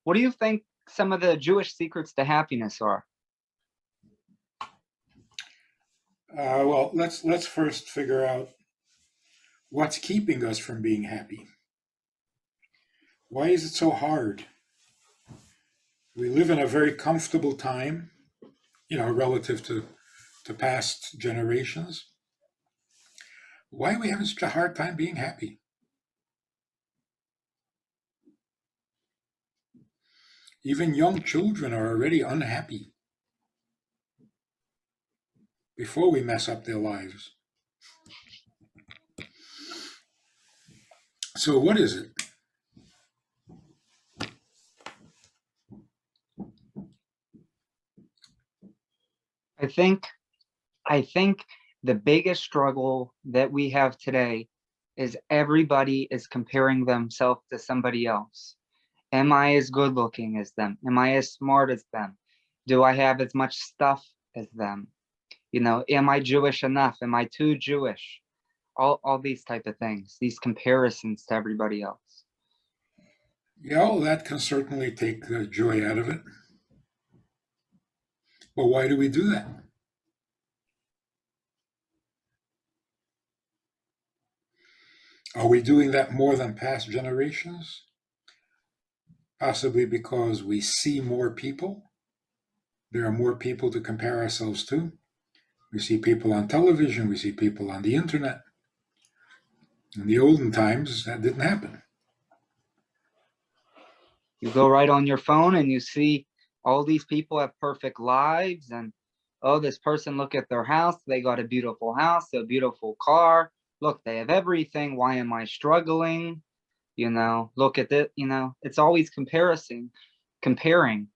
What do you think some of the Jewish secrets to happiness are? Well, let's first figure out what's keeping us from being happy. Why is it so hard? We live in a very comfortable time, relative to past generations. Why are we having such a hard time being happy? Even young children are already unhappy before we mess up their lives. So what is it? I think I think the biggest struggle that we have today is everybody is comparing themselves to somebody else. Am I as good looking as them? Am I as smart as them? Do I have as much stuff as them? Am I Jewish enough? Am I too Jewish? All these type of things, these comparisons to everybody else. Yeah, well, that can certainly take the joy out of it. But why do we do that? Are we doing that more than past generations? Possibly because we see more people. There are more people to compare ourselves to. We see people on television, we see people on the internet. In the olden times, that didn't happen. You go right on your phone and you see all these people have perfect lives, and oh, this person, look at their house, they got a beautiful house, a beautiful car, look, they have everything, why am I struggling? Look at it, it's always comparing.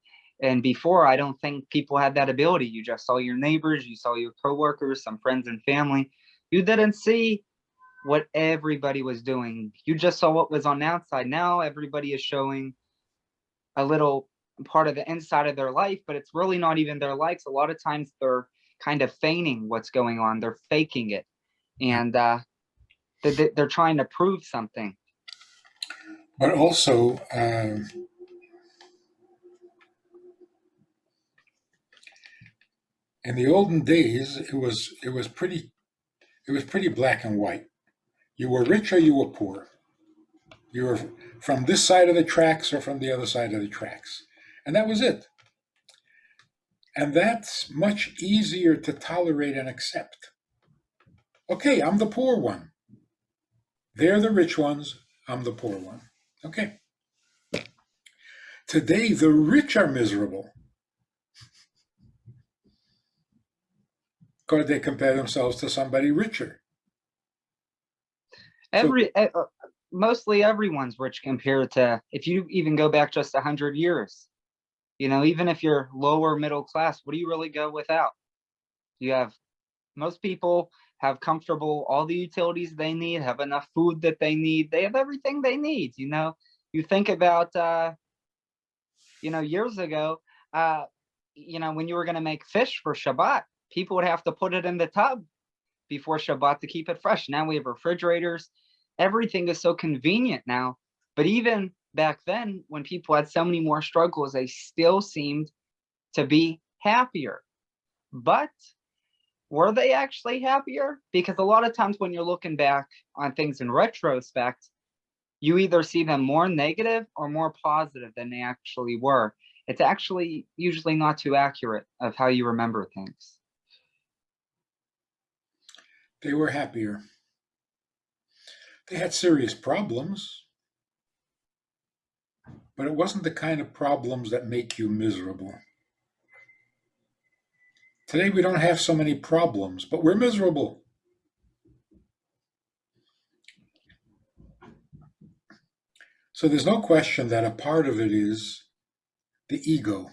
And before, I don't think people had that ability. You just saw your neighbors, you saw your coworkers, some friends and family. You didn't see what everybody was doing. You just saw what was on the outside. Now everybody is showing a little part of the inside of their life, but it's really not even their lives. A lot of times they're kind of feigning what's going on. They're faking it. And they're trying to prove something. But also, in the olden days, it was pretty black and white. You were rich or you were poor. You were from this side of the tracks or from the other side of the tracks, and that was it. And that's much easier to tolerate and accept. Okay, I'm the poor one. They're the rich ones. I'm the poor one. Okay. Today, the rich are miserable because they compare themselves to somebody richer. So, Mostly everyone's rich compared to, if you even go back just 100 years, even if you're lower middle class, what do you really go without? You have Most people have comfortable, all the utilities they need, have enough food that they need. They have everything they need. You think about, years ago, when you were going to make fish for Shabbat, people would have to put it in the tub before Shabbat to keep it fresh. Now we have refrigerators. Everything is so convenient now. But even back then, when people had so many more struggles, they still seemed to be happier. But were they actually happier? Because a lot of times when you're looking back on things in retrospect, you either see them more negative or more positive than they actually were. It's actually usually not too accurate of how you remember things. they were happier. They had serious problems, but it wasn't the kind of problems that make you miserable. Today, we don't have so many problems, but we're miserable. So there's no question that a part of it is the ego.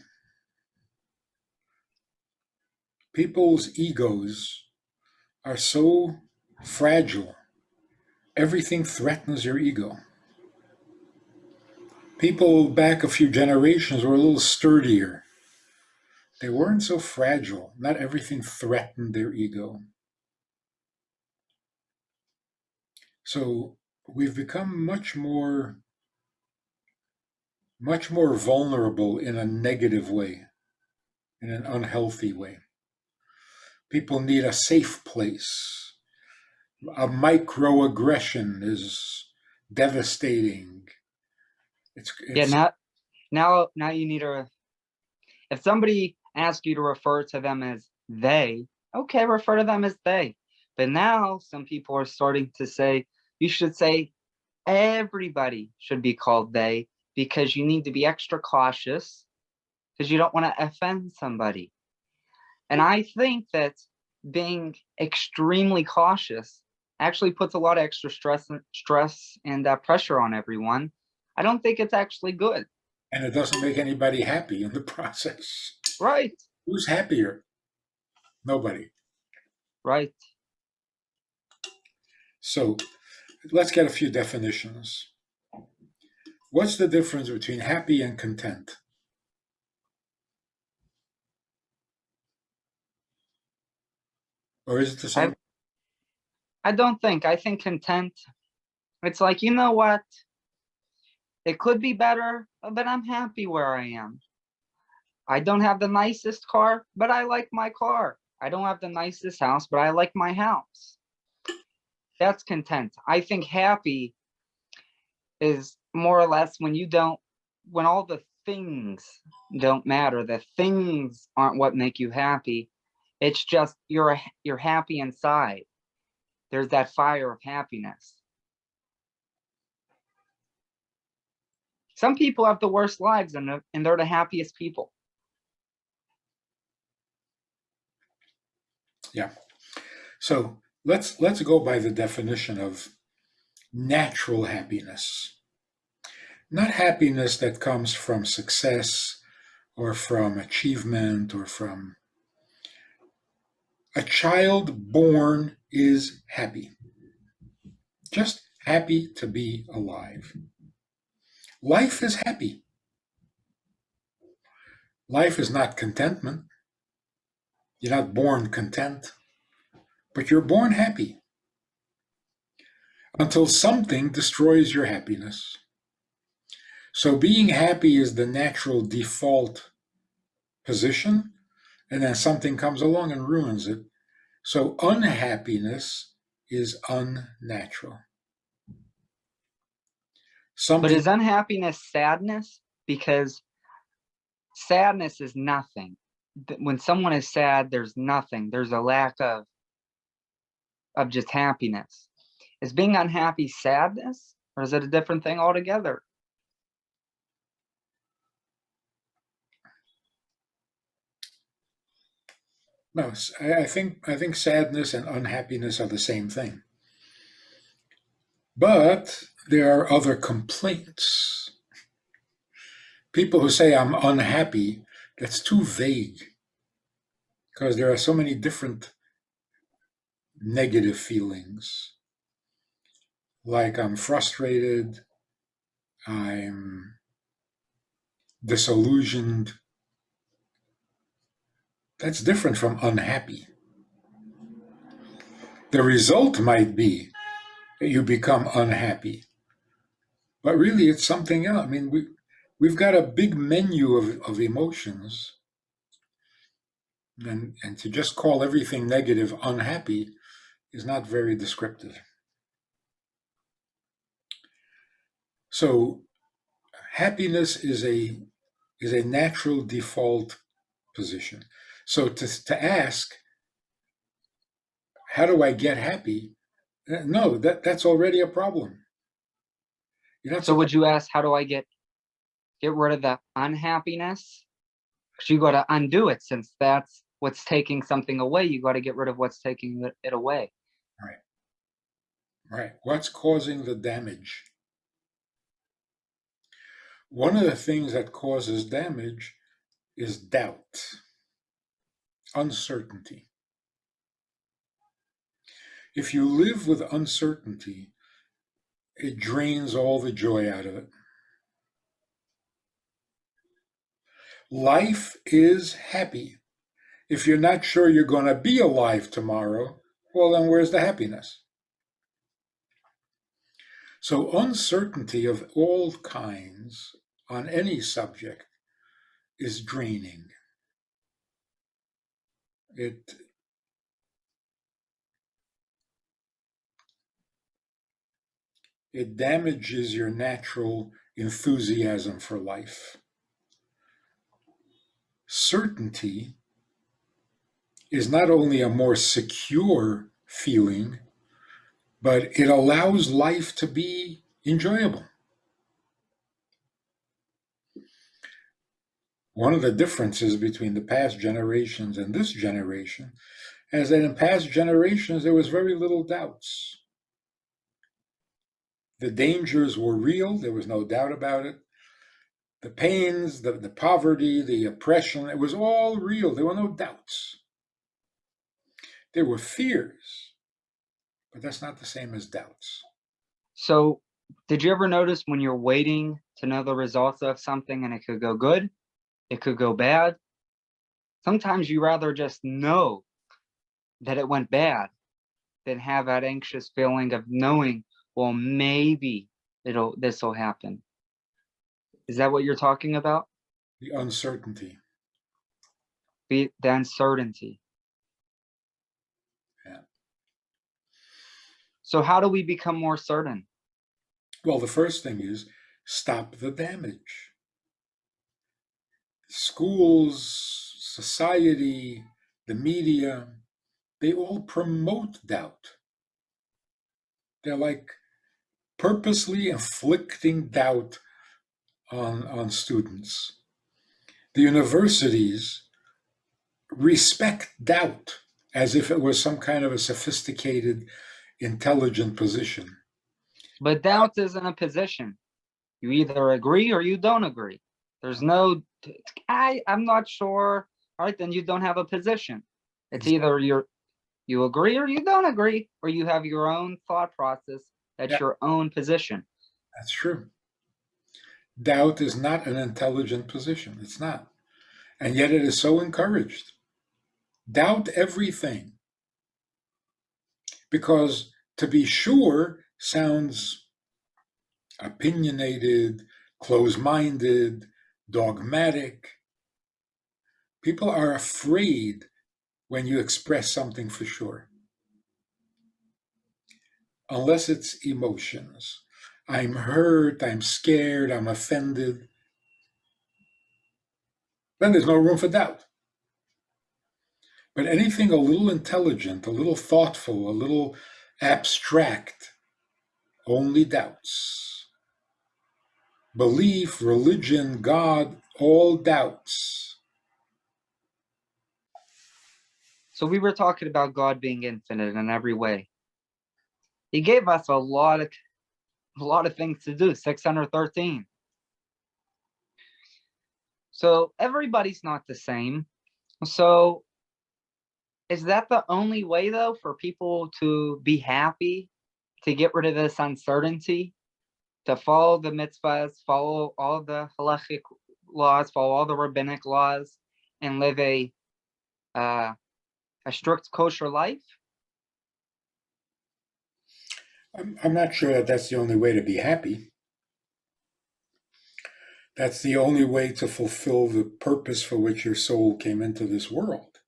People's egos are so fragile. Everything threatens your ego. People back a few generations were a little sturdier. They weren't so fragile. Not everything threatened their ego. So we've become much more much more vulnerable in a negative way, in an unhealthy way. People need a safe place. A microaggression is devastating. Yeah, It's now you need to, if somebody asks you to refer to them as they, okay, refer to them as they. But now some people are starting to say you should say everybody should be called they, because you need to be extra cautious because you don't want to offend somebody. And I think that being extremely cautious actually puts a lot of extra stress and pressure on everyone. I don't think it's actually good. and it doesn't make anybody happy in the process. Right, Who's happier? Nobody. right. So let's get a few definitions. What's the difference between happy and content? Or is it the I same? I don't think. I think content. It's like, you know what? It could be better, but I'm happy where I am. I don't have the nicest car, but I like my car. I don't have the nicest house, but I like my house. That's content. I think happy is more or less when all the things don't matter, the things aren't what make you happy. It's just you're happy inside. There's that fire of happiness. Some people have the worst lives, and they're the happiest people. Yeah. So let's go by the definition of natural happiness. Not happiness that comes from success or from achievement or from a child born is happy. Just happy to be alive. Life is happy. Life is not contentment. You're not born content, but you're born happy until something destroys your happiness. So being happy is the natural default position, and then something comes along and ruins it. So unhappiness is unnatural. But Something, is unhappiness sadness? Because sadness is nothing. When someone is sad, there's nothing. There's a lack of just happiness. Is being unhappy sadness, or is it a different thing altogether? no, I think sadness and unhappiness are the same thing. But there are other complaints. People who say I'm unhappy, that's too vague because there are so many different negative feelings. Like I'm frustrated, I'm disillusioned. That's different from unhappy. The result might be that you become unhappy, but really it's something else. I mean, we've got a big menu of emotions, and to just call everything negative unhappy is not very descriptive. So happiness is a natural default position. So to ask, how do I get happy? No, that's already a problem. You're not So would supposed. you ask, how do I get rid of the unhappiness? Because you got to undo it, since that's what's taking something away. You got to get rid of what's taking it away. Right, right. What's causing the damage? One of the things that causes damage is doubt, uncertainty. If you live with uncertainty, it drains all the joy out of it. Life is happy. If you're not sure you're going to be alive tomorrow, well, then where's the happiness? So, uncertainty of all kinds on any subject is draining. It damages your natural enthusiasm for life. Certainty is not only a more secure feeling, but it allows life to be enjoyable. One of the differences between the past generations and this generation is that in past generations there was very little doubts. The dangers were real, there was no doubt about it. The pains, the poverty, the oppression, it was all real. There were no doubts. There were fears, but that's not the same as doubts. So, did you ever notice when you're waiting to know the results of something and it could go good, it could go bad? Sometimes you rather just know that it went bad than have that anxious feeling of knowing, well, maybe this will happen. Is that what you're talking about? The uncertainty. The uncertainty. Yeah. So how do we become more certain? Well, the first thing is stop the damage. Schools, society, the media, they all promote doubt. They're like purposely inflicting doubt on students. The universities respect doubt as if it was some kind of a sophisticated, intelligent position. But doubt isn't a position. You either agree or you don't agree. There's no, I'm not sure. All right, then you don't have a position. It's either you agree or you don't agree, or you have your own thought process. That's Yeah, your own position. that's true. Doubt is not an intelligent position. It's not. And yet it is so encouraged. Doubt everything. Because to be sure sounds opinionated, close minded, dogmatic. People are afraid when you express something for sure, unless it's emotions. I'm hurt, I'm scared, I'm offended. Then there's no room for doubt. But anything a little intelligent, a little thoughtful, a little abstract, only doubts. Belief, religion, God, all doubts. So we were talking about God being infinite in every way. He gave us a lot of things to do, 613. So everybody's not the same. So is that the only way though for people to be happy, to get rid of this uncertainty, to follow the mitzvahs, follow all the halachic laws, follow all the rabbinic laws, and live uh, a strict kosher life? I'm not sure that that's the only way to be happy. That's the only way to fulfill the purpose for which your soul came into this world.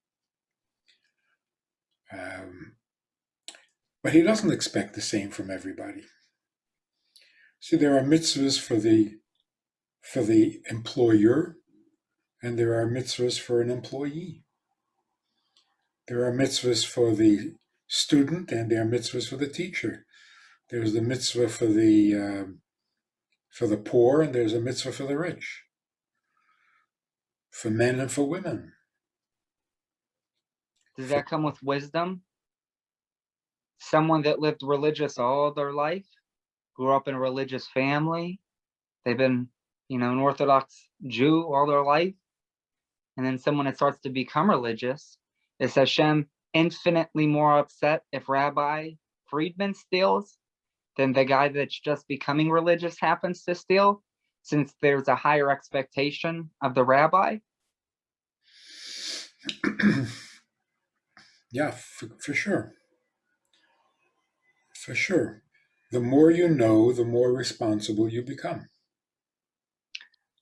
But he doesn't expect the same from everybody. See, there are mitzvahs for the employer, and there are mitzvahs for an employee. There are mitzvahs for the student, and there are mitzvahs for the teacher. There's the mitzvah for the poor, and there's a mitzvah for the rich, for men and for women. Does that come with wisdom? Someone that lived religious all their life, grew up in a religious family, they've been, an Orthodox Jew all their life, and then someone that starts to become religious, is Hashem infinitely more upset if Rabbi Friedman steals than the guy that's just becoming religious happens to steal, since there's a higher expectation of the rabbi? Yeah, for sure. For sure. The more you know, the more responsible you become.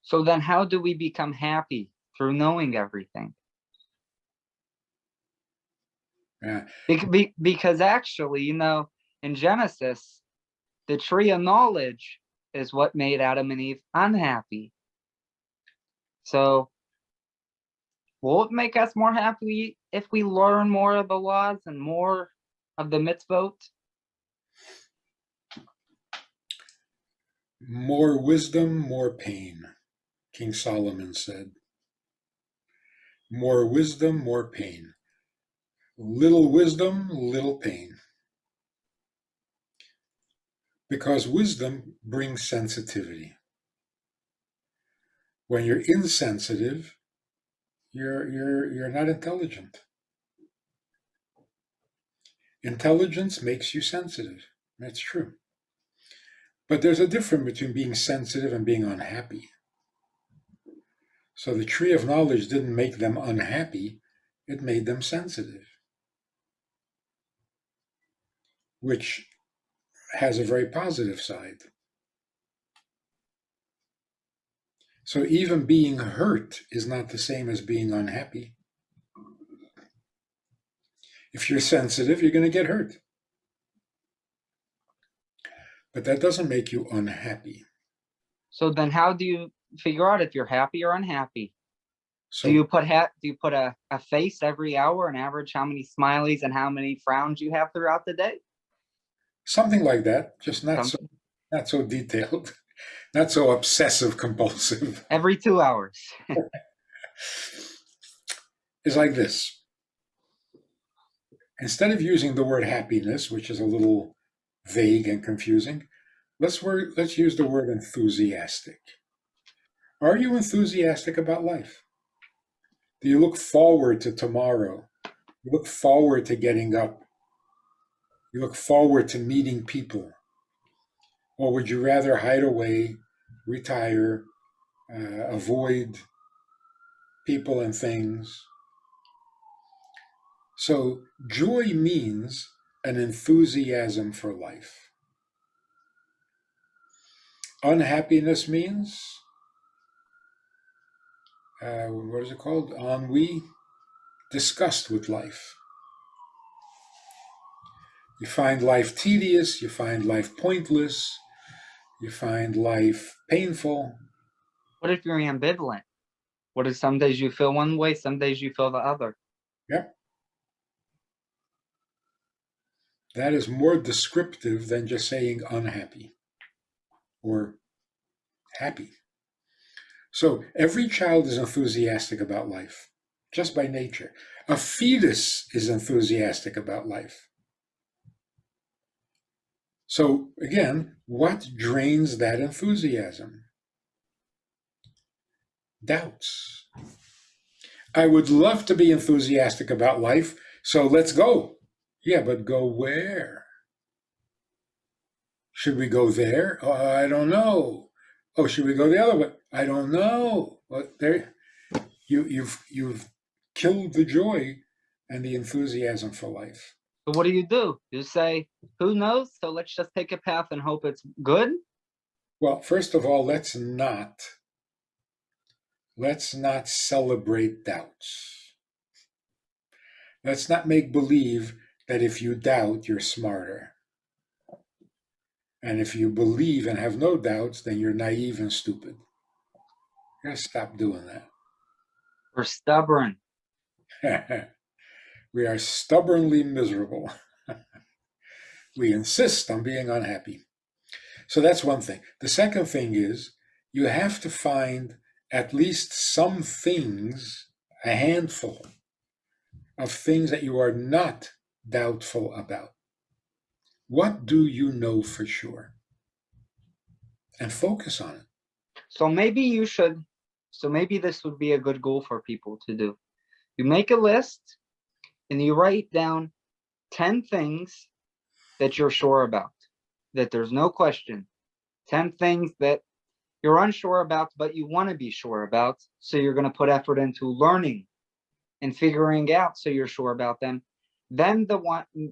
So then how do we become happy? Through knowing everything. Yeah. Because actually, in Genesis, the tree of knowledge is what made Adam and Eve unhappy. So will it make us more happy if we learn more of the laws and more of the mitzvot? More wisdom, more pain, King Solomon said. More wisdom, more pain. Little wisdom, little pain. Because wisdom brings sensitivity. When you're insensitive, you're not intelligent. Intelligence makes you sensitive. That's true. But there's a difference between being sensitive and being unhappy. So the tree of knowledge didn't make them unhappy, it made them sensitive, which has a very positive side. So even being hurt is not the same as being unhappy. If you're sensitive, you're going to get hurt. But that doesn't make you unhappy. So then how do you figure out if you're happy or unhappy? So do you put a face every hour and average how many smileys and how many frowns you have throughout the day? something like that, just not Something so detailed, not so obsessive compulsive. every 2 hours. Is like this. Instead of using the word happiness, which is a little vague and confusing, let's use the word enthusiastic. Are you enthusiastic about life? Do you look forward to tomorrow? You look forward to getting up? You look forward to meeting people? Or would you rather hide away, retire, avoid people and things? So, joy means an enthusiasm for life. Unhappiness means, what is it called? Ennui, disgust with life. You find life tedious, you find life pointless, you find life painful. What if you're ambivalent? What if some days you feel one way, some days you feel the other? Yep. That is more descriptive than just saying unhappy or happy. So every child is enthusiastic about life, just by nature. A fetus is enthusiastic about life. So again, what drains that enthusiasm? Doubts. I would love to be enthusiastic about life, so let's go. Yeah, but go where? Should we go there? Oh, I don't know. Oh, should we go the other way? I don't know. But there, you've killed the joy and the enthusiasm for life. So what do? You say, who knows? So let's just take a path and hope it's good. Well, first of all, let's not celebrate doubts. Let's not make believe that if you doubt, you're smarter. And if you believe and have no doubts, then you're naive and stupid. You gotta stop doing We're stubborn. that. We are stubbornly miserable. We insist on being unhappy. So that's one thing. The second thing is you have to find at least some things, a handful of things that you are not doubtful about. What do you know for sure? And focus on it. So maybe this would be a good goal for people to do. You make a list and you write down 10 things that you're sure about, that there's no question. 10 things that you're unsure about, but you want to be sure about. So you're going to put effort into learning and figuring out so you're sure about them. Then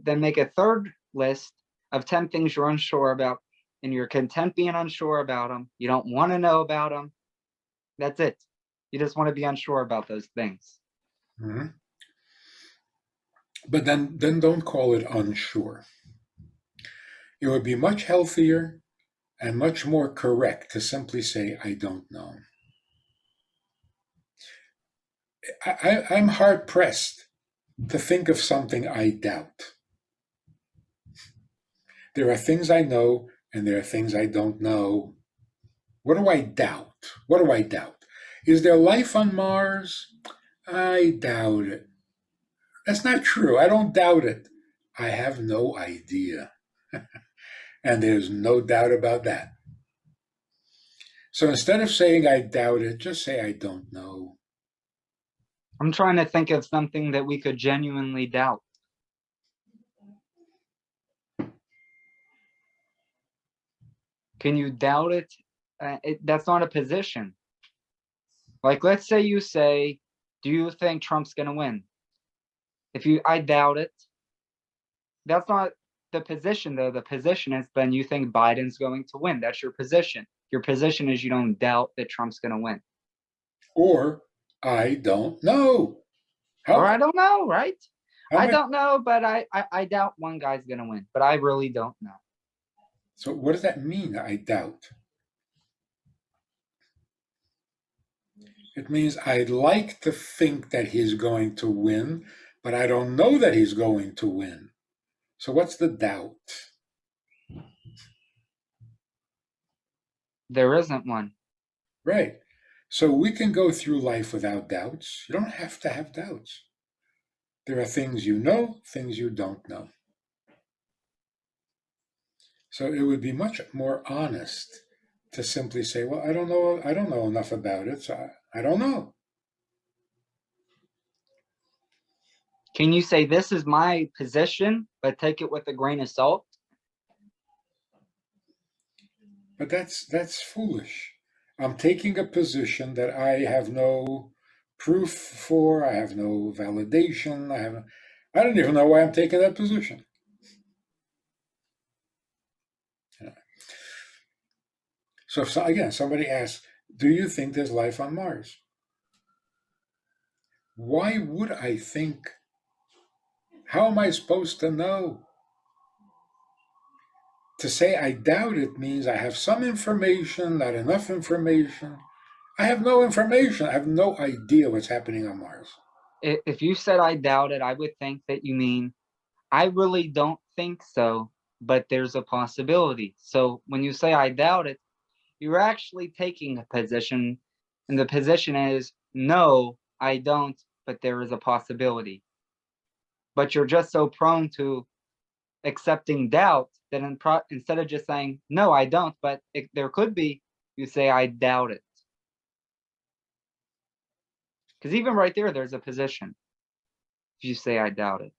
make a third list of 10 things you're unsure about, and you're content being unsure about them. You don't want to know about them. That's it. You just want to be unsure about those things. Mm-hmm. But then don't call it unsure. It would be much healthier and much more correct to simply say, I don't know. I'm hard pressed to think of something I doubt. There are things I know and there are things I don't know. What do I doubt? What do I doubt? Is there life on Mars? I doubt it. That's not true. I don't doubt it. I have no idea. And there's no doubt about that. So instead of saying I doubt it, just say I don't know. I'm trying to think of something that we could genuinely doubt. Can you doubt it? That's not a position. Like, let's say you say, do you think Trump's going to win? I doubt it. That's not the position, though. The position is then you think Biden's going to win. That's your position. Your position is you don't doubt that Trump's going to win. Or I don't know. Or I don't know, right? I much? don't know, but I doubt one guy's going to win. But I really don't know. So what does that mean? I doubt. It means I'd like to think that he's going to win, but I don't know that he's going to win. So what's the doubt? There isn't one. Right. So we can go through life without doubts. You don't have to have doubts. There are things you know, things you don't know. So it would be much more honest to simply say, well, I don't know enough about it, so I don't know. Can you say this is my position, but take it with a grain of salt? But that's foolish. I'm taking a position that I have no proof for, I have no validation, I don't even know why I'm taking that position. So again, somebody asks, do you think there's life on Mars? Why would I think? How am I supposed to know? To say I doubt it means I have some information, not enough information. I have no information. I have no idea what's happening on Mars. If you said I doubt it, I would think that you mean I really don't think so, but there's a possibility. So when you say I doubt it, you're actually taking a position, and the position is no, I don't, but there is a possibility. But you're just so prone to accepting doubt that instead of just saying no, I don't, but there could be, you say I doubt it. Because even right there's a position. If you say I doubt it.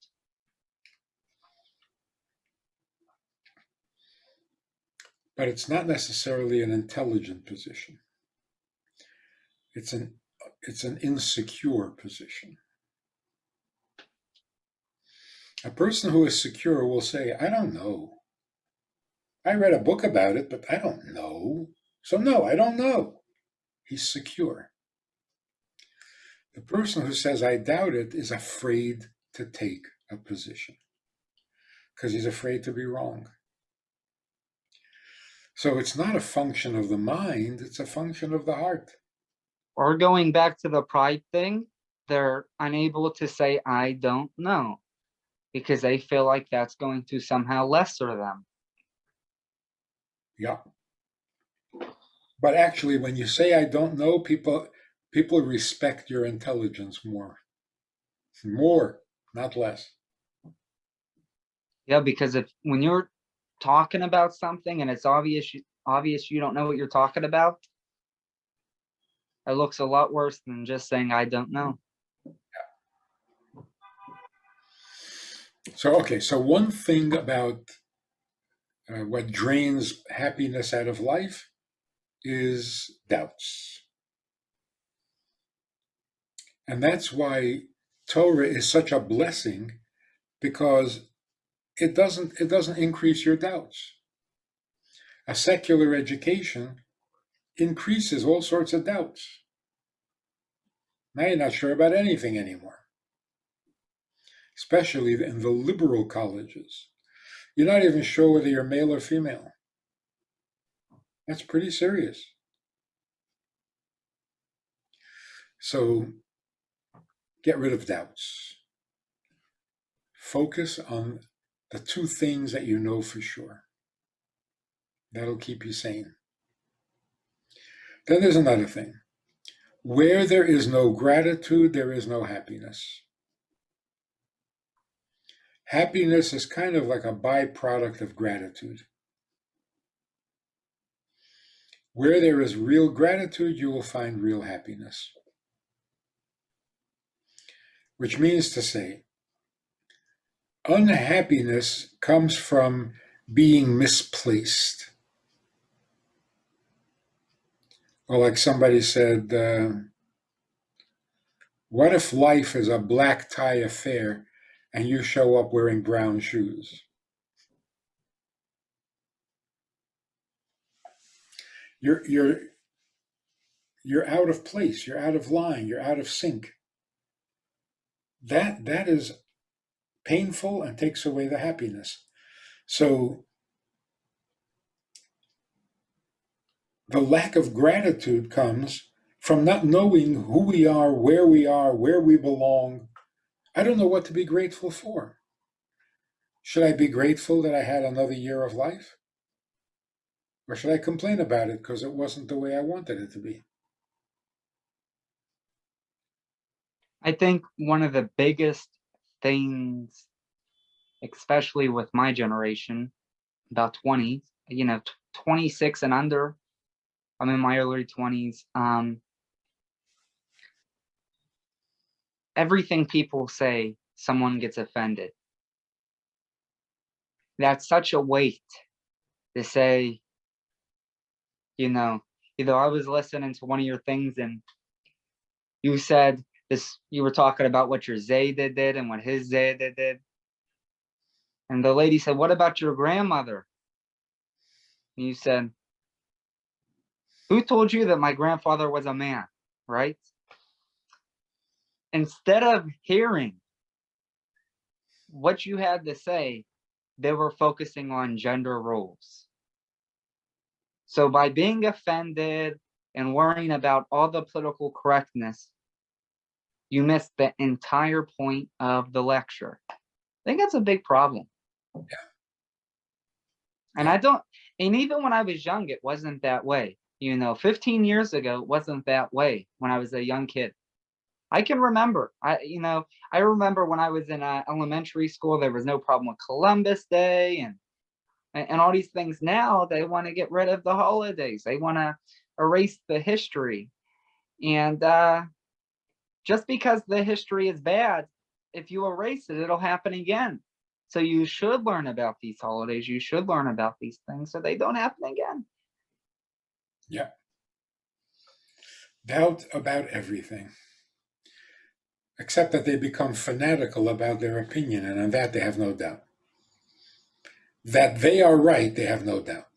But it's not necessarily an intelligent position. It's an insecure position. A person who is secure will say, I don't know. I read a book about it, but I don't know. So no, I don't know. He's secure. The person who says, I doubt it, is afraid to take a position because he's afraid to be wrong. So it's not a function of the mind, it's a function of the heart. Or going back to the pride thing, they're unable to say I don't know because they feel like that's going to somehow lesser them. Yeah. But actually, when you say I don't know, people respect your intelligence more. More, not less. Yeah, because if when you're talking about something and it's obvious you don't know what you're talking about, it looks a lot worse than just saying I don't know. So one thing about what drains happiness out of life is doubts. And that's why Torah is such a blessing, because it doesn't increase your doubts. A secular education increases all sorts of doubts. Now you're not sure about anything anymore, especially in the liberal colleges. You're not even sure whether you're male or female. That's pretty serious. So get rid of doubts. Focus on the two things that you know for sure. That'll keep you sane. Then there's another thing. Where there is no gratitude, there is no happiness. Happiness is kind of like a byproduct of gratitude. Where there is real gratitude, you will find real happiness. Which means to say, unhappiness comes from being misplaced. Or like somebody said, what if life is a black tie affair and you show up wearing brown shoes? You're out of place, you're out of line, you're out of sync. That is painful and takes away the happiness. So the lack of gratitude comes from not knowing who we are, where we belong. I don't know what to be grateful for. Should I be grateful that I had another year of life? Or should I complain about it because it wasn't the way I wanted it to be? I think one of the biggest things, especially with my generation, about 20, 26 and under, I'm in my early 20s. Everything people say, someone gets offended. That's such a weight to say, I was listening to one of your things and you said this, you were talking about what your Zayda did and what his Zayda did. And the lady said, what about your grandmother? And you said, who told you that my grandfather was a man, right? Instead of hearing what you had to say, they were focusing on gender roles. So by being offended and worrying about all the political correctness, you missed the entire point of the lecture. I think that's a big problem. Yeah. And and even when I was young, it wasn't that way. 15 years ago, it wasn't that way when I was a young kid. I can remember, I remember when I was in elementary school, there was no problem with Columbus Day and all these things. Now they want to get rid of the holidays. They want to erase the history. And just because the history is bad, if you erase it, it'll happen again. So you should learn about these holidays. You should learn about these things so they don't happen again. Yeah. Doubt about everything. Except that they become fanatical about their opinion, and on that they have no doubt. That they are right, they have no doubt.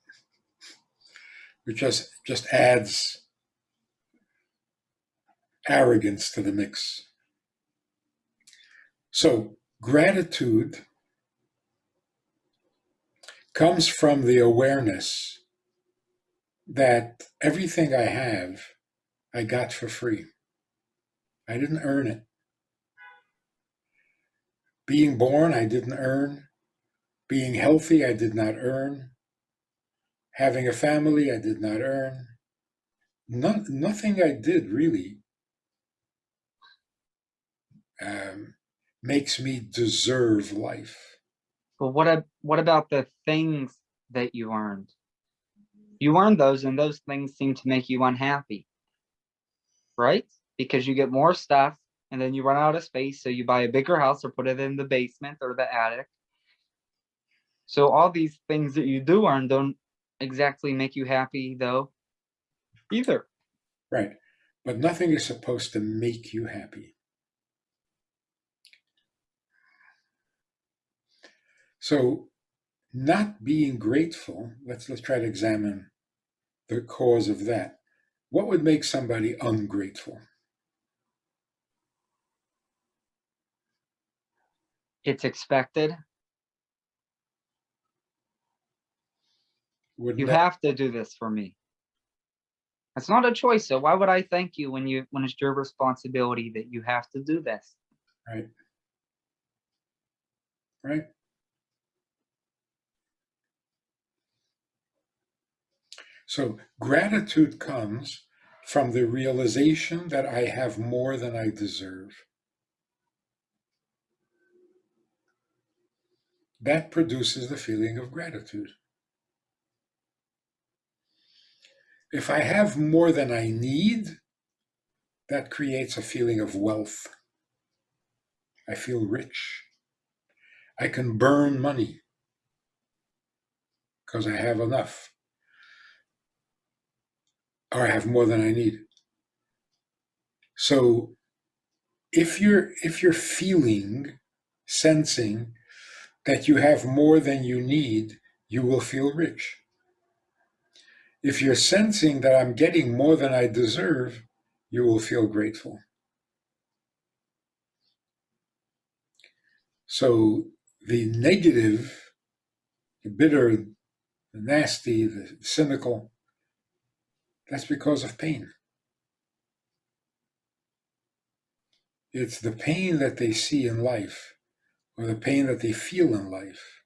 Which just adds arrogance to the mix. So gratitude comes from the awareness that everything I have, I got for free. I didn't earn it. Being born, I didn't earn. Being healthy, I did not earn. Having a family, I did not earn. Nothing I did really makes me deserve life. But what about the things that you earned? You earned those, and those things seem to make you unhappy, right? Because you get more stuff, and then you run out of space, so you buy a bigger house or put it in the basement or the attic. So all these things that you do earn don't exactly make you happy, though, either. Right. But nothing is supposed to make you happy. So not being grateful, let's try to examine the cause of that. What would make somebody ungrateful? It's expected. Wouldn't You that, have to do this for me. It's not a choice. So why would I thank you when it's your responsibility that you have to do this? right? Right? So gratitude comes from the realization that I have more than I deserve. That produces the feeling of gratitude. If I have more than I need, that creates a feeling of wealth. I feel rich. I can burn money because I have enough, or I have more than I need. So if you're feeling, sensing that you have more than you need, you will feel rich. If you're sensing that I'm getting more than I deserve, you will feel grateful. So the negative, the bitter, the nasty, the cynical, that's because of pain. It's the pain that they see in life or the pain that they feel in life.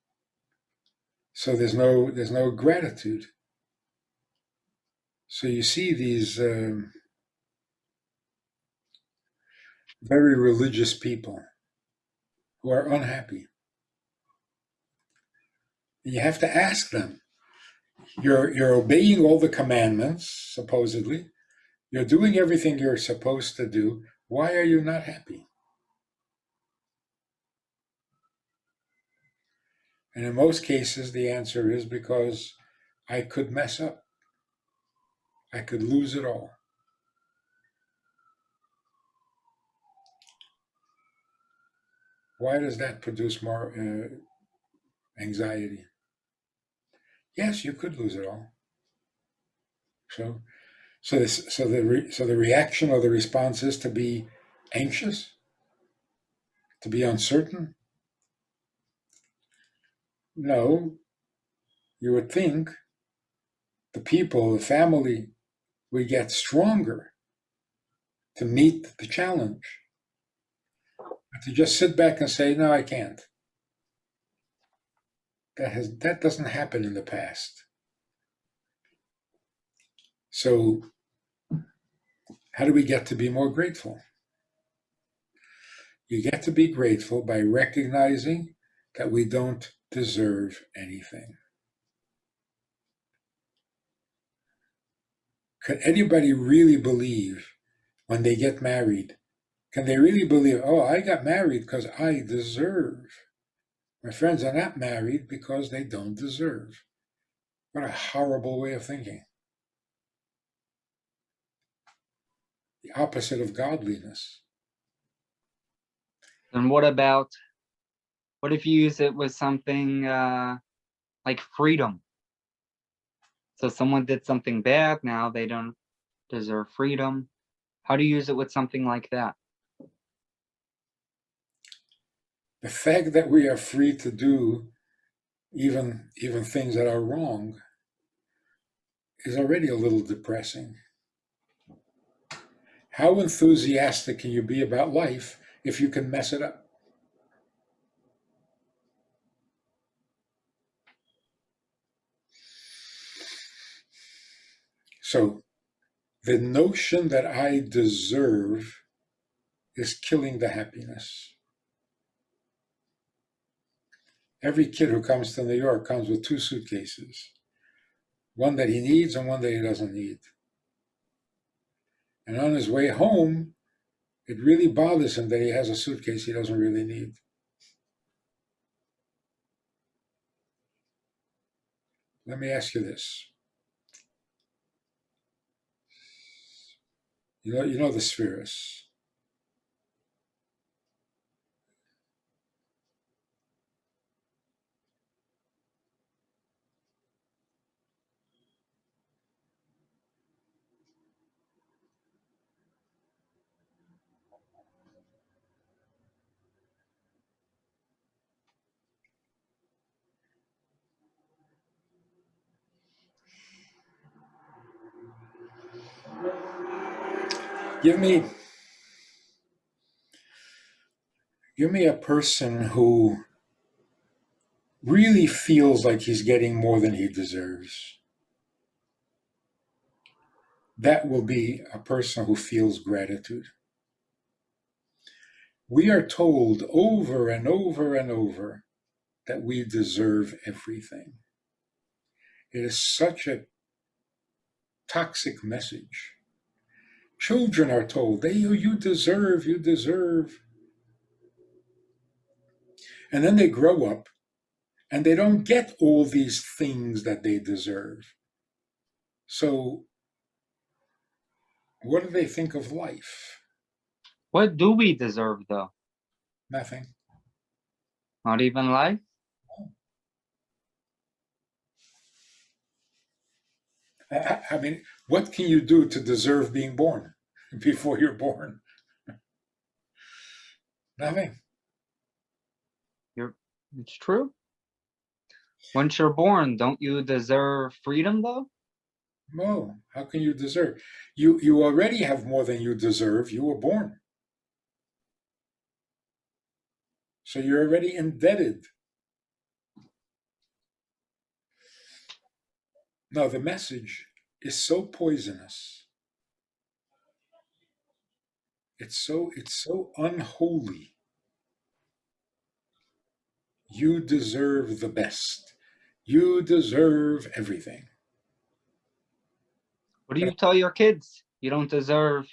So there's no gratitude. So you see these very religious people who are unhappy. And you have to ask them. You're obeying all the commandments, supposedly. You're doing everything you're supposed to do. Why are you not happy? And in most cases, the answer is because I could mess up. I could lose it all. Why does that produce more anxiety? Yes, you could lose it all. So, so the reaction or the response is to be anxious, to be uncertain. No, you would think the people, the family, would get stronger to meet the challenge. But to just sit back and say, "No, I can't." That doesn't happen in the past. So, how do we get to be more grateful? You get to be grateful by recognizing that we don't deserve anything. Could anybody really believe when they get married? Can they really believe, oh, I got married because I deserve? My friends are not married because they don't deserve. What a horrible way of thinking. The opposite of godliness. And what if you use it with something like freedom? So someone did something bad, now they don't deserve freedom. How do you use it with something like that? The fact that we are free to do even things that are wrong is already a little depressing. How enthusiastic can you be about life if you can mess it up? So the notion that I deserve is killing the happiness. Every kid who comes to New York comes with two suitcases, one that he needs and one that he doesn't need. And on his way home, it really bothers him that he has a suitcase he doesn't really need. Let me ask you this. You know the spheres. Give me a person who really feels like he's getting more than he deserves. That will be a person who feels gratitude. We are told over and over and over that we deserve everything. It is such a toxic message. Children are told, hey, you deserve, you deserve. And then they grow up and they don't get all these things that they deserve. So, what do they think of life? What do we deserve, though? Nothing. Not even life? I mean, what can you do to deserve being born before you're born? Nothing. It's true. Once you're born, don't you deserve freedom, though? No. How can you deserve? You already have more than you deserve. You were born. So you're already indebted. No, the message is so poisonous. It's so unholy. You deserve the best. You deserve everything. What do you tell your kids? You don't deserve.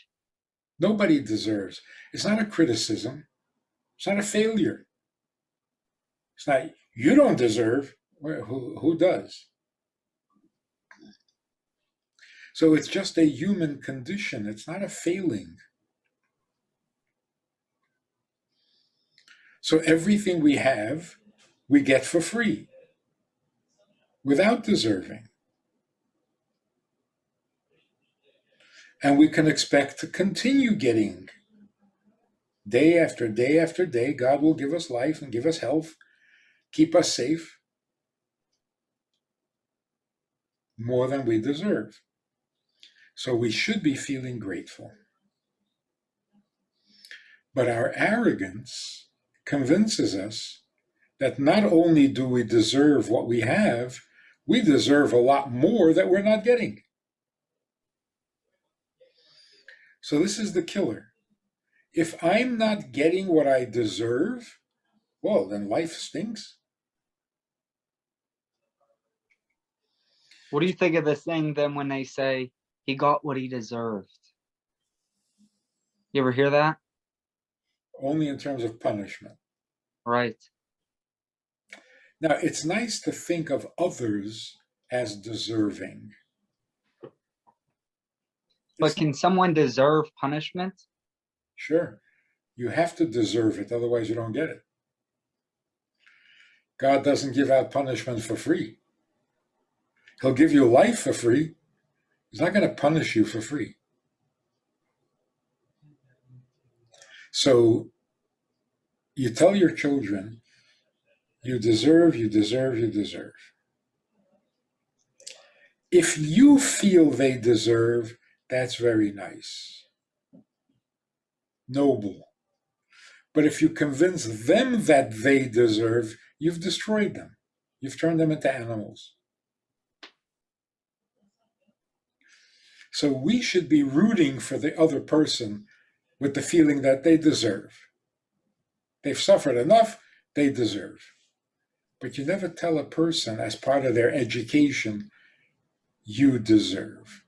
Nobody deserves. It's not a criticism. It's not a failure. It's not, you don't deserve. Who does? So it's just a human condition. It's not a failing. So everything we have, we get for free without deserving. And we can expect to continue getting day after day after day. God will give us life and give us health, keep us safe more than we deserve. So we should be feeling grateful. But our arrogance convinces us that not only do we deserve what we have, we deserve a lot more that we're not getting. So this is the killer. If I'm not getting what I deserve, well, then life stinks. What do you think of the thing then when they say he got what he deserved? You ever hear that? Only in terms of punishment. Right. Now, it's nice to think of others as deserving. But can someone deserve punishment? Sure. You have to deserve it, otherwise you don't get it. God doesn't give out punishment for free. He'll give you life for free. He's not going to punish you for free. So you tell your children, you deserve, you deserve, you deserve. If you feel they deserve, that's very nice, noble. But if you convince them that they deserve, you've destroyed them. You've turned them into animals. So we should be rooting for the other person with the feeling that they deserve. They've suffered enough, they deserve. But you never tell a person as part of their education, you deserve.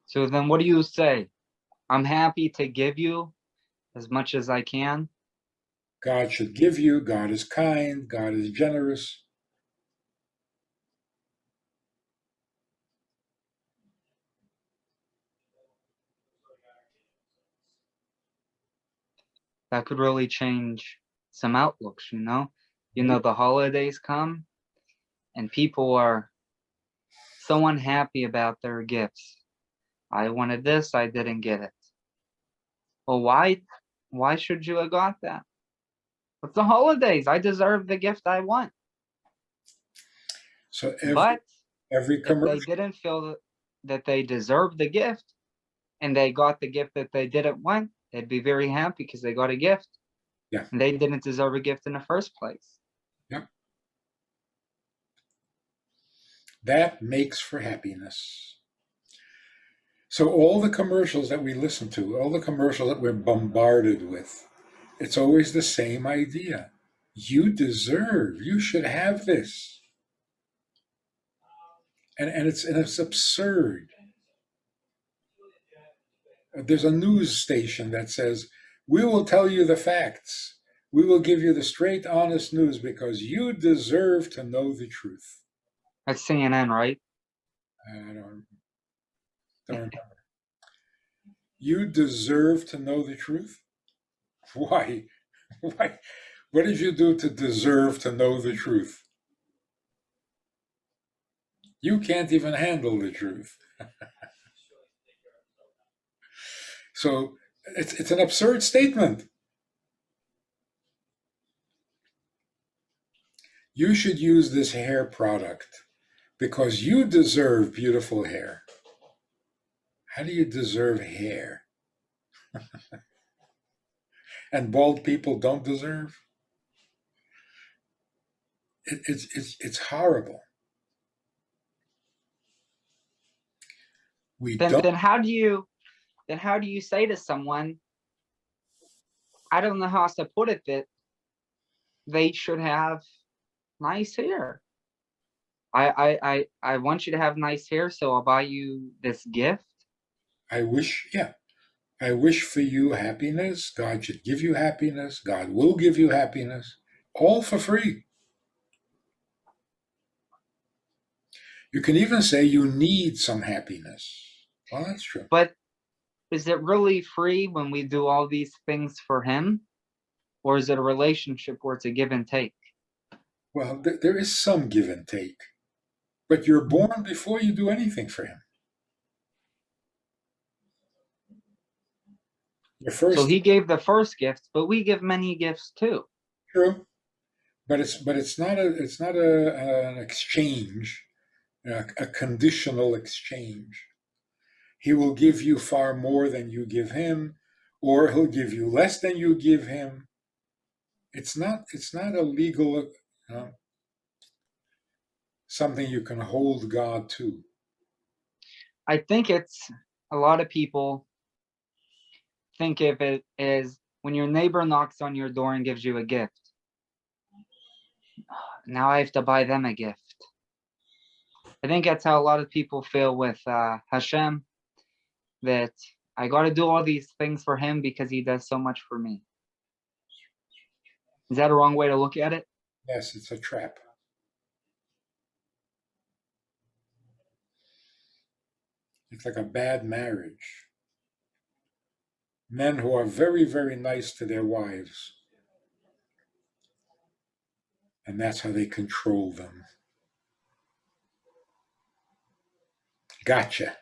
So then what do you say? I'm happy to give you as much as I can. God should give you, God is kind, God is generous. That could really change some outlooks, you know? The holidays come and people are so unhappy about their gifts. I wanted this, I didn't get it. Well, why should you have got that? It's the holidays. I deserve the gift I want. So But every if they commercial, didn't feel that they deserved the gift, and they got the gift that they didn't want, they'd be very happy because they got a gift. Yeah. And they didn't deserve a gift in the first place. Yeah. That makes for happiness. So all the commercials that we listen to, all the commercials that we're bombarded with, it's always the same idea. You deserve, you should have this. And it's absurd. There's a news station that says, we will tell you the facts. We will give you the straight, honest news because you deserve to know the truth. That's CNN, right? I don't remember. You deserve to know the truth? Why? Why? What did you do to deserve to know the truth? You can't even handle the truth. So it's an absurd statement. You should use this hair product because you deserve beautiful hair. How do you deserve hair? And bald people don't deserve? It's horrible. We Then don't. then how do you say to someone, I don't know how else to put it, that they should have nice hair? I want you to have nice hair, so I'll buy you this gift. I wish for you happiness. God should give you happiness. God will give you happiness, all for free. You can even say you need some happiness. Well, that's true. But is it really free when we do all these things for him? Or is it a relationship where it's a give and take? Well, there is some give and take, but you're born before you do anything for him. Your So first, he gave the first gift, but we give many gifts too. true, but it's not an exchange, a conditional exchange. He will give you far more than you give him, or he'll give you less than you give him. It's not a legal something you can hold God to. I think it's a lot of people think of it as when your neighbor knocks on your door and gives you a gift. Now I have to buy them a gift. I think that's how a lot of people feel with Hashem, that I got to do all these things for him because he does so much for me. Is that a wrong way to look at it? Yes, it's a trap. It's like a bad marriage. Men who are very, very nice to their wives, and that's how they control them. Gotcha.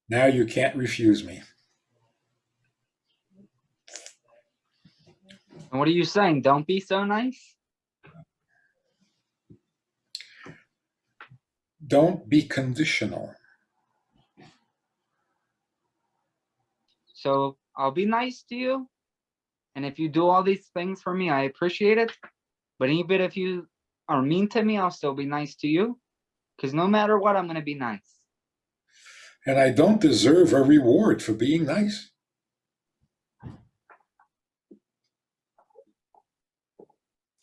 Now you can't refuse me. And what are you saying? Don't be so nice? Don't be conditional. So I'll be nice to you. And if you do all these things for me, I appreciate it. But even if you are mean to me, I'll still be nice to you. Because no matter what, I'm going to be nice. And I don't deserve a reward for being nice.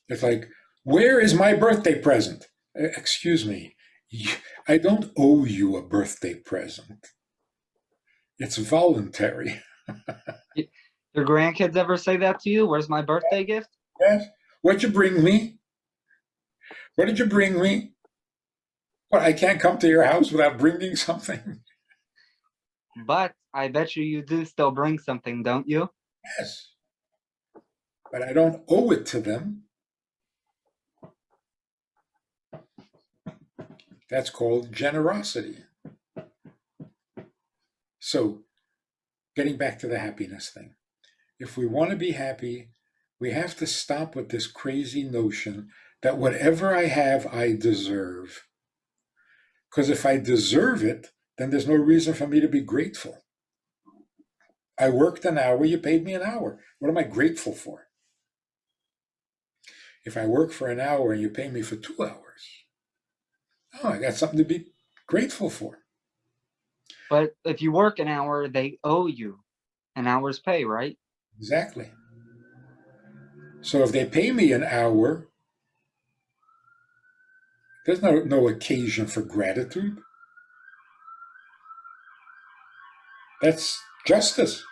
It's like, where is my birthday present? Excuse me, I don't owe you a birthday present. It's voluntary. Your grandkids ever say that to you? Where's my birthday gift? Yes. What'd you bring me? What did you bring me? What, I can't come to your house without bringing something? But I bet you do still bring something, don't you? Yes. But I don't owe it to them. That's called generosity. So, getting back to the happiness thing. If we want to be happy, we have to stop with this crazy notion that whatever I have, I deserve. Because if I deserve it, then there's no reason for me to be grateful. I worked an hour, you paid me an hour. What am I grateful for? If I work for an hour and you pay me for 2 hours, oh, I got something to be grateful for. But if you work an hour, they owe you an hour's pay, right? Exactly. So if they pay me an hour, there's no occasion for gratitude. That's justice.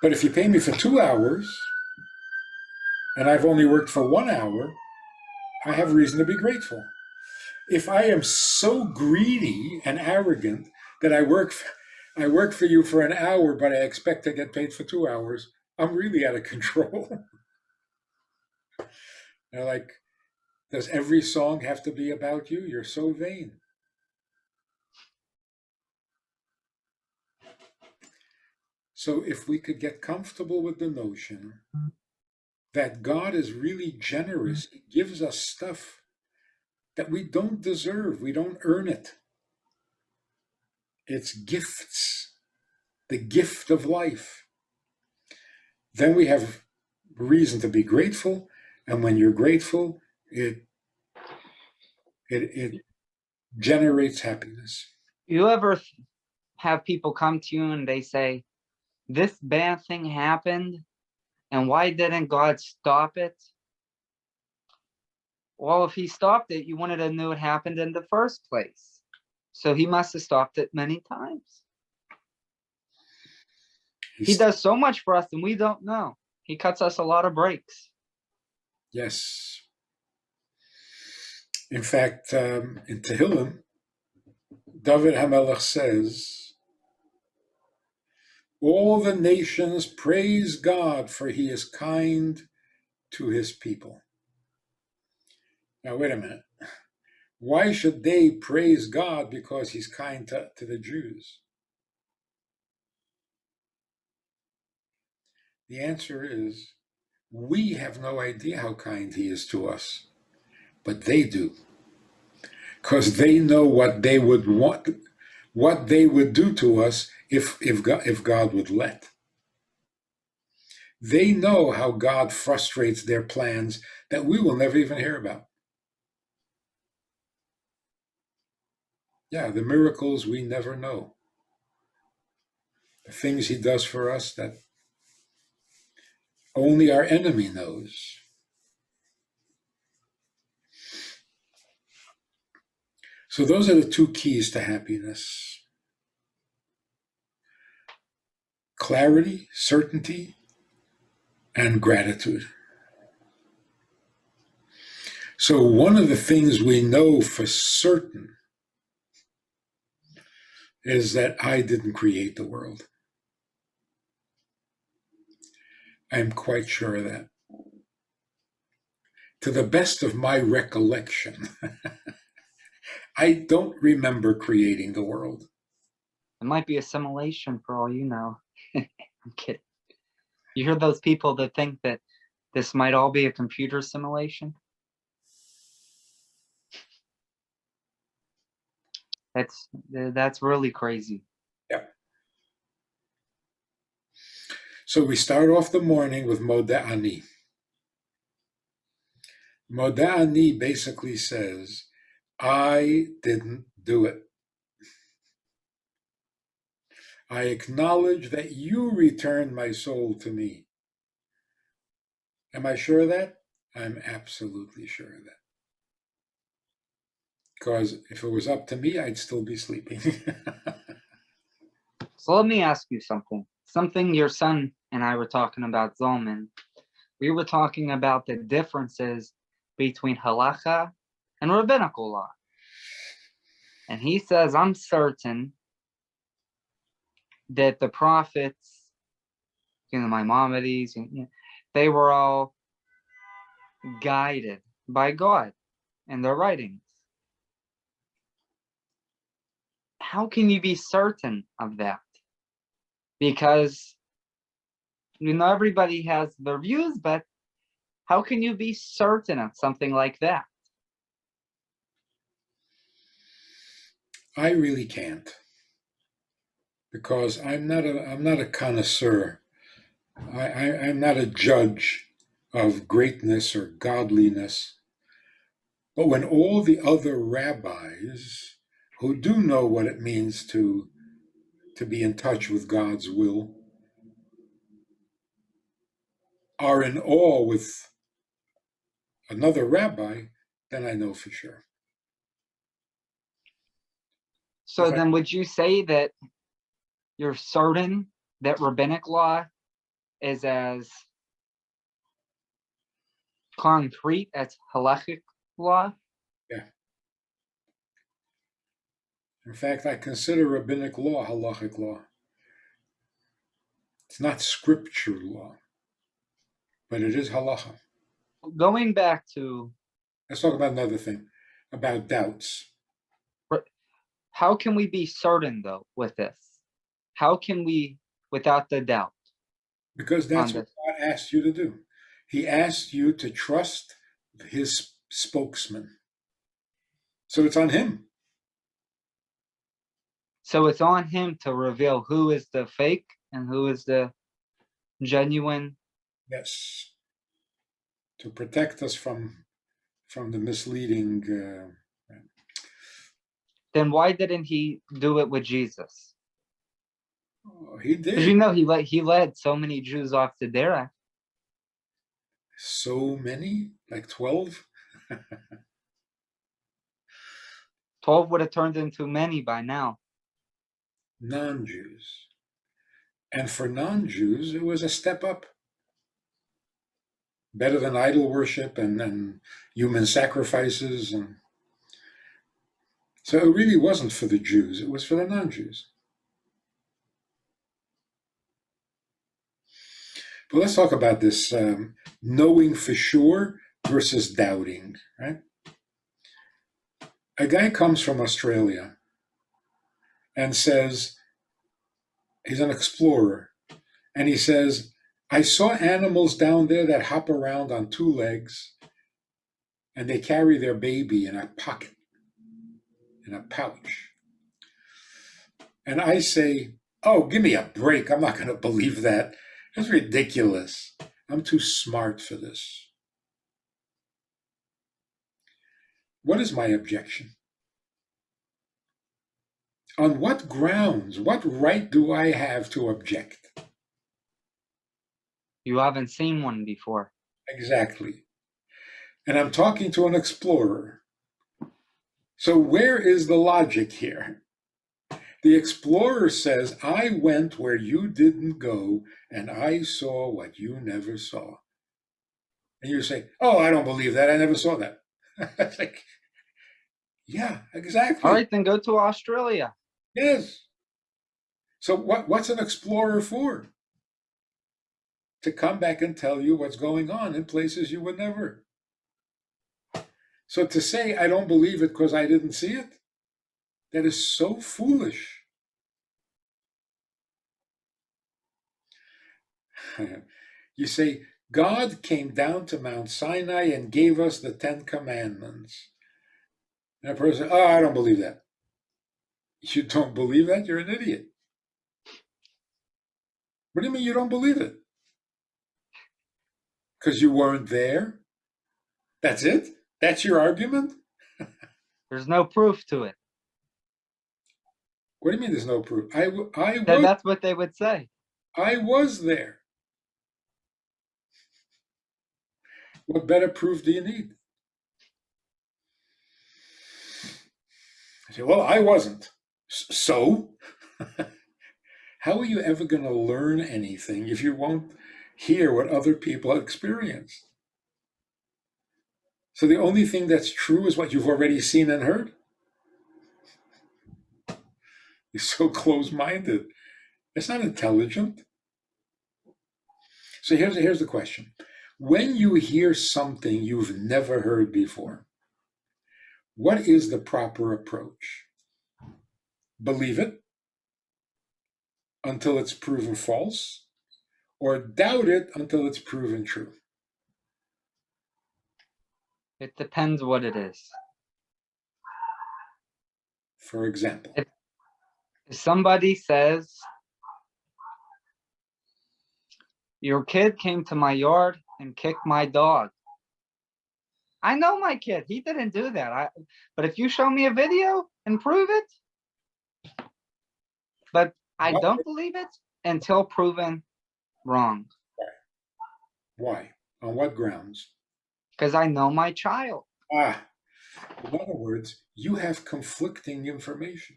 But if you pay me for 2 hours and I've only worked for 1 hour, I have reason to be grateful. If I am so greedy and arrogant that I work for you for an hour, but I expect to get paid for 2 hours, I'm really out of control. Like, does every song have to be about you? You're so vain. So if we could get comfortable with the notion that God is really generous, He gives us stuff that we don't deserve, we don't earn it. It's gifts, the gift of life. Then we have reason to be grateful, and when you're grateful, it generates happiness. You ever have people come to you and they say, this bad thing happened, and why didn't God stop it? Well, if He stopped it, you wouldn't have knew it happened in the first place. So He must have stopped it many times. He does so much for us and we don't know. He cuts us a lot of breaks. Yes. In fact, in Tehillim, David HaMelech says, all the nations praise God, for He is kind to His people. Now, wait a minute. Why should they praise God because He's kind to the Jews? The answer is, we have no idea how kind He is to us, but they do. Because they know what they would want, what they would do to us if God would let. They know how God frustrates their plans that we will never even hear about. Yeah, the miracles we never know. The things He does for us that only our enemy knows. So those are the two keys to happiness: clarity, certainty, and gratitude. So one of the things we know for certain is that I didn't create the world. I'm quite sure of that. To the best of my recollection, I don't remember creating the world. It might be a simulation for all you know. I'm kidding. You hear those people that think that this might all be a computer simulation? That's really crazy. Yeah. So we start off the morning with Modeh Ani. Modeh Ani basically says, I didn't do it. I acknowledge that you returned my soul to me. Am I sure of that? I'm absolutely sure of that. Because if it was up to me, I'd still be sleeping. So let me ask you something. Something your son and I were talking about, Zalman. We were talking about the differences between halacha and rabbinical law. And he says, I'm certain that the prophets, Maimonides, they were all guided by God in their writings. How can you be certain of that? Because, everybody has their views, but how can you be certain of something like that? I really can't, because I'm not a connoisseur. I'm not a judge of greatness or godliness. But when all the other rabbis who do know what it means to be in touch with God's will are in awe with another rabbi, then I know for sure. So then would you say that you're certain that rabbinic law is as concrete as halachic law? Yeah. In fact, I consider rabbinic law halachic law. It's not scripture law, but it is halacha. Going back to, Let's talk about another thing, about doubts. how can we be certain though with this? How can we, without the doubt? Because that's what God asked you to do. He asked you to trust his spokesman. So it's on him. So it's on him to reveal who is the fake and who is the genuine. Yes. To protect us from the misleading. Then why didn't he do it with Jesus? He Because did. he led so many Jews off the derech. So many, like 12. 12 would have turned into many by now. Non-Jews. And for non-Jews, it was a step up. Better than idol worship and human sacrifices. And so it really wasn't for the Jews, it was for the non-Jews. But let's talk about this knowing for sure versus doubting, right? A guy comes from Australia and says, he's an explorer, and he says, I saw animals down there that hop around on two legs, and they carry their baby in a pocket, in a pouch. And I say, oh, give me a break. I'm not going to believe that. It's ridiculous. I'm too smart for this. What is my objection? On what grounds, what right do I have to object? You haven't seen one before. Exactly. And I'm talking to an explorer. So where is the logic here? The explorer says, I went where you didn't go, and I saw what you never saw. And you say, oh, I don't believe that. I never saw that. It's like, yeah, exactly. All right, then go to Australia. Yes. So what's an explorer for? To come back and tell you what's going on in places you would never. So to say I don't believe it because I didn't see it, that is so foolish. You say, God came down to Mount Sinai and gave us the 10 Commandments. And a person, oh, I don't believe that. You don't believe that? You're an idiot. What do you mean you don't believe it? Because you weren't there? That's it? That's your argument? There's no proof to it. What do you mean there's no proof? That's what they would say. I was there. What better proof do you need? I say, well, I wasn't. So? How are you ever going to learn anything if you won't hear what other people have experienced? So the only thing that's true is what you've already seen and heard? You're so close-minded. It's not intelligent. So here's the question. When you hear something you've never heard before, what is the proper approach? Believe it until it's proven false, or doubt it until it's proven true? It depends what it is. For example, If somebody says, your kid came to my yard and kicked my dog. I know my kid. He didn't do that. But if you show me a video and prove it, but I what, don't believe it until proven wrong. why? On what grounds? Because I know my child. Ah, in other words, you have conflicting information.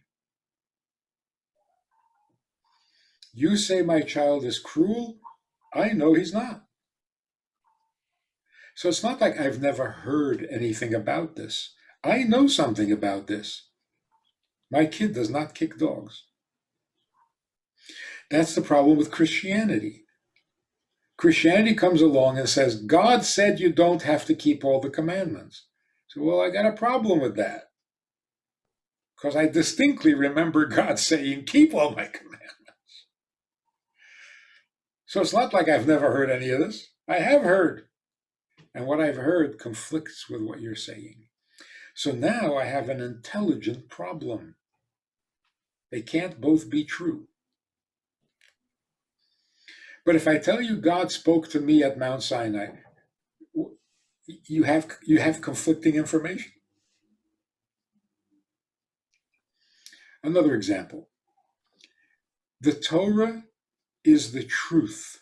You say my child is cruel. I know he's not. So it's not like I've never heard anything about this. I know something about this. My kid does not kick dogs. That's the problem with Christianity. Christianity comes along and says, God said you don't have to keep all the commandments. So, well, I got a problem with that. Because I distinctly remember God saying, keep all my commandments. So it's not like I've never heard any of this. I have heard. And what I've heard conflicts with what you're saying. So now I have an intelligent problem. They can't both be true. But if I tell you God spoke to me at Mount Sinai, you have conflicting information. Another example. The Torah is the truth.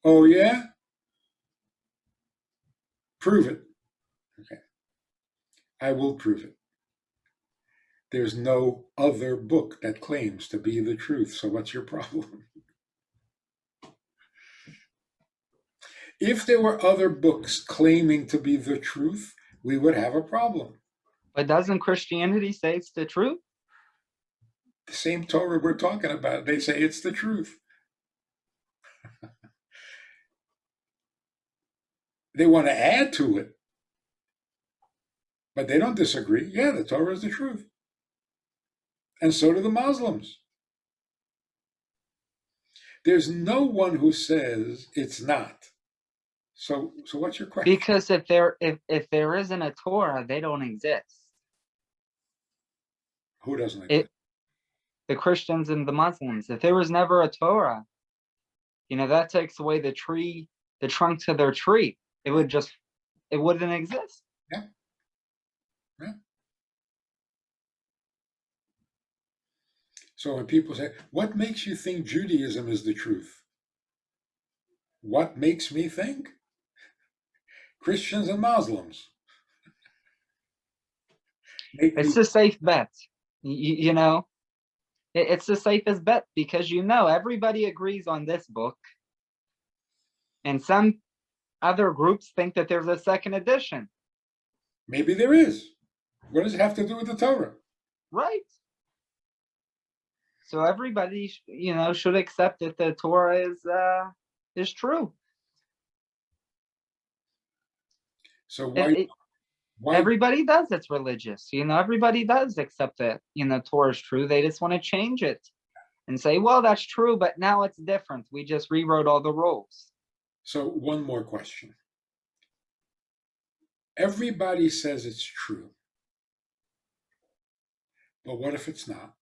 Oh yeah? Prove it. Okay. I will prove it. There's no other book that claims to be the truth. So what's your problem? If there were other books claiming to be the truth, we would have a problem. But doesn't Christianity say it's the truth? The same Torah we're talking about, they say it's the truth. They want to add to it, but they don't disagree. Yeah, the Torah is the truth. And so do the Muslims. There's no one who says it's not. So what's your question? Because if there isn't a Torah, they don't exist. Who doesn't exist? The Christians and the Muslims. If there was never a Torah, that takes away the trunk to their tree. It wouldn't exist. Yeah. Yeah. So when people say, what makes you think Judaism is the truth? What makes me think? Christians and Muslims. It's the safe bet. It's the safest bet because everybody agrees on this book. And some other groups think that there's a second edition. Maybe there is. What does it have to do with the Torah? Right. So everybody, should accept that the Torah is true. So why everybody does that's religious. Everybody does accept that, Torah is true. They just want to change it and say, well, that's true, but now it's different. We just rewrote all the rules. So one more question. Everybody says it's true. But what if it's not?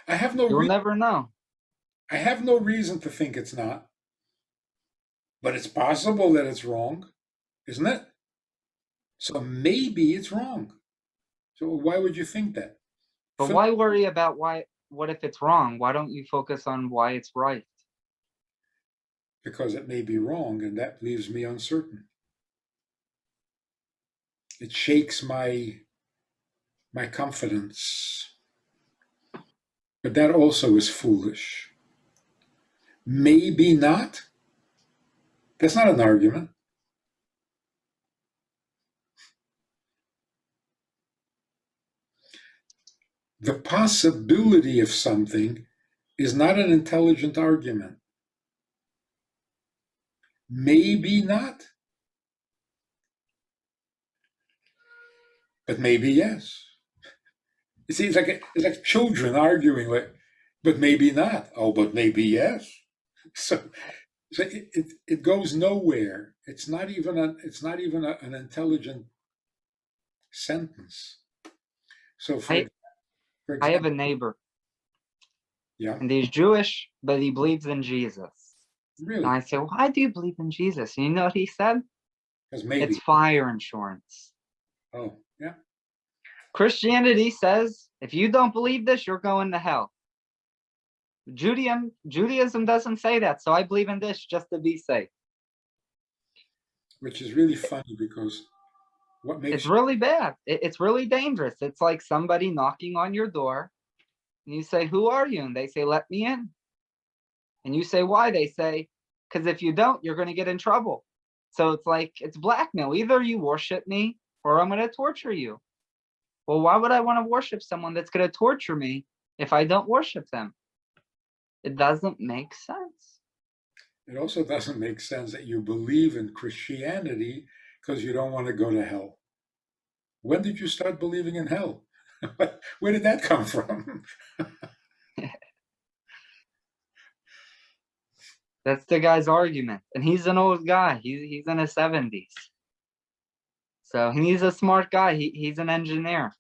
You'll never know. I have no reason to think it's not. But it's possible that it's wrong, isn't it? So maybe it's wrong. So why would you think that? But why worry about what if it's wrong? Why don't you focus on why it's right? Because it may be wrong, and that leaves me uncertain. It shakes my confidence. But that also is foolish. Maybe not. That's not an argument. The possibility of something is not an intelligent argument. Maybe not. But maybe yes. You see, it's like children arguing, but maybe not. Oh, but maybe yes. So So it goes nowhere. It's not even an intelligent sentence. So I for I have a example, neighbor, yeah, and he's Jewish, but he believes in Jesus. And I really, said, why do you believe in Jesus? And you know what he said? because It's maybe. fire insurance. Oh, yeah. Christianity says, if you don't believe this, you're going to hell. Judaism doesn't say that, so I believe in this just to be safe. Which is really funny because what It's makes you really bad. It's really dangerous. It's like somebody knocking on your door, and you say, who are you? And they say, let me in. And you say, why? They say, because if you don't, you're going to get in trouble. So it's like, it's blackmail. Either you worship me or I'm going to torture you. Well, why would I want to worship someone that's going to torture me if I don't worship them? It doesn't make sense. it also doesn't make sense that you believe in Christianity because you don't want to go to hell. When did you start believing in hell? Where did that come from? That's the guy's argument. And he's an old guy. He's in his 70s. So he's a smart guy. He's an engineer.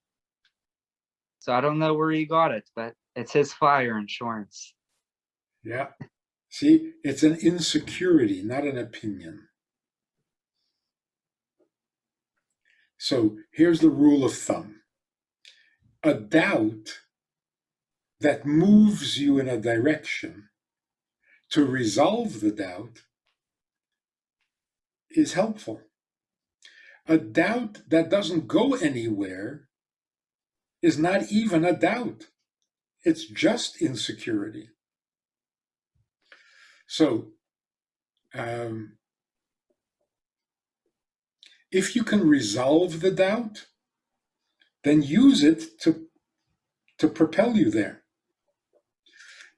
So I don't know where he got it, but it's his fire insurance. Yeah. See, it's an insecurity, not an opinion. So here's the rule of thumb: a doubt that moves you in a direction to resolve the doubt is helpful. A doubt that doesn't go anywhere is not even a doubt, it's just insecurity. So, um, if you can resolve the doubt, then use it to propel you there.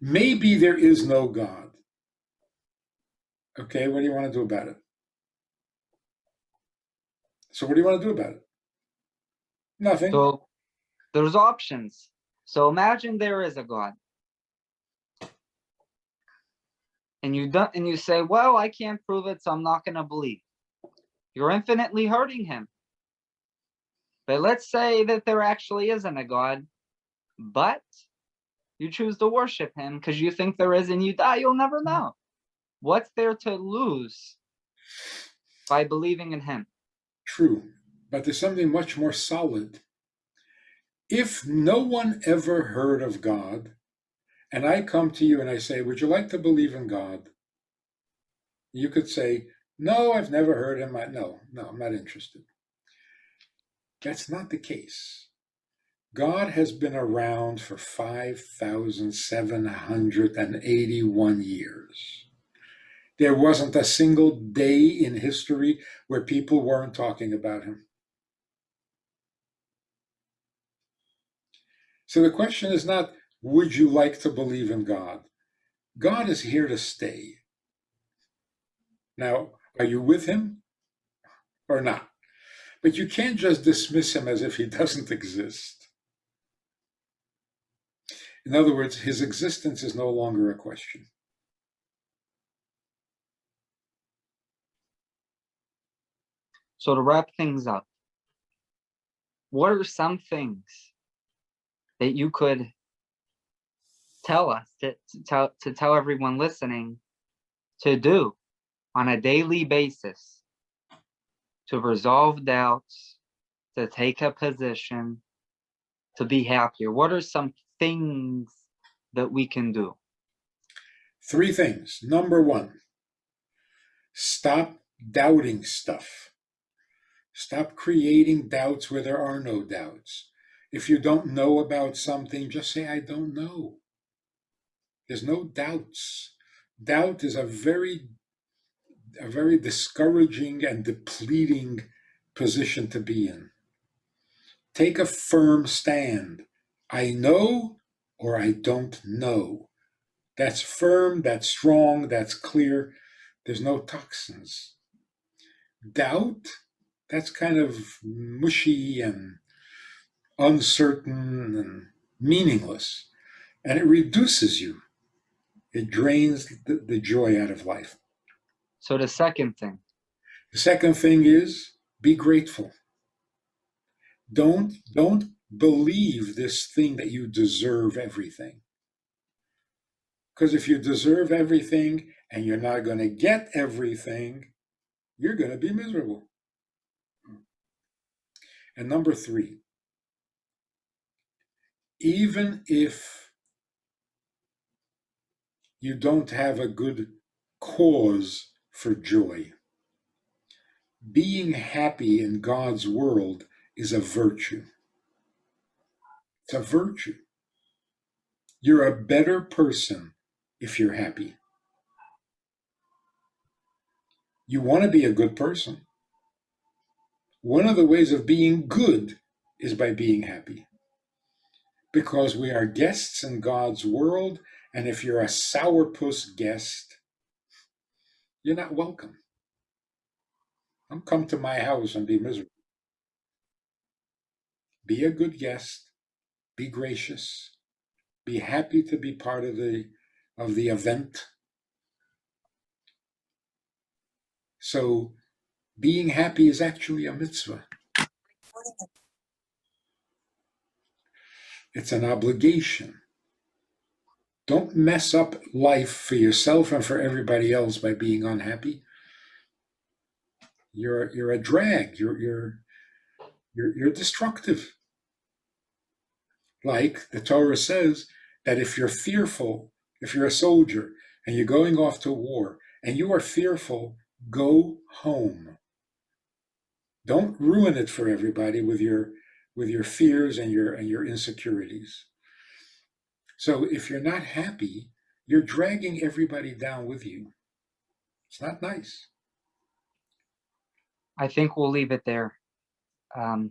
Maybe there is no God. Okay, what do you want to do about it? So, what do you want to do about it? Nothing. So there's options. So imagine there is a God. And you say, well, I can't prove it, so I'm not going to believe. You're infinitely hurting him. But let's say that there actually isn't a God, but you choose to worship him because you think there is and you die, you'll never know. What's there to lose by believing in him? True. But there's something much more solid. If no one ever heard of God, and I come to you and I say, would you like to believe in God? You could say, no, I've never heard him. No, I'm not interested. That's not the case. God has been around for 5,781 years. There wasn't a single day in history where people weren't talking about him. So the question is not, would you like to believe in God? God is here to stay. Now, are you with him or not? But you can't just dismiss him as if he doesn't exist. In other words, his existence is no longer a question. So to wrap things up, what are some things that you could tell us to tell everyone listening to do on a daily basis to resolve doubts, to take a position, to be happier? What are some things that we can do? 3 things. Number 1, stop doubting stuff. Stop creating doubts where there are no doubts. If you don't know about something, just say, I don't know. There's no doubts. Doubt is a very discouraging and depleting position to be in. Take a firm stand. I know or I don't know. That's firm, that's strong, that's clear. There's no toxins. Doubt, that's kind of mushy and uncertain and meaningless. And it reduces you. It drains the joy out of life. So the second thing. The second thing is be grateful. Don't believe this thing that you deserve everything. Because if you deserve everything and you're not going to get everything, you're going to be miserable. And number three, even if you don't have a good cause for joy, being happy in God's world is a virtue. It's a virtue. You're a better person if you're happy. You want to be a good person. One of the ways of being good is by being happy. Because we are guests in God's world, and if you're a sourpuss guest, you're not welcome. Don't come to my house and be miserable. Be a good guest. Be gracious. Be happy to be part of the event. So being happy is actually a mitzvah. It's an obligation. Don't mess up life for yourself and for everybody else by being unhappy. You're a drag. You're destructive. Like the Torah says that if you're fearful, if you're a soldier and you're going off to war and you are fearful, go home. Don't ruin it for everybody with your fears and your insecurities. So if you're not happy, you're dragging everybody down with you. It's not nice. I think we'll leave it there. I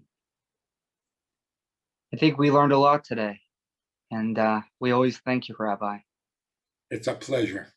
think we learned a lot today, and we always thank you, Rabbi. It's a pleasure.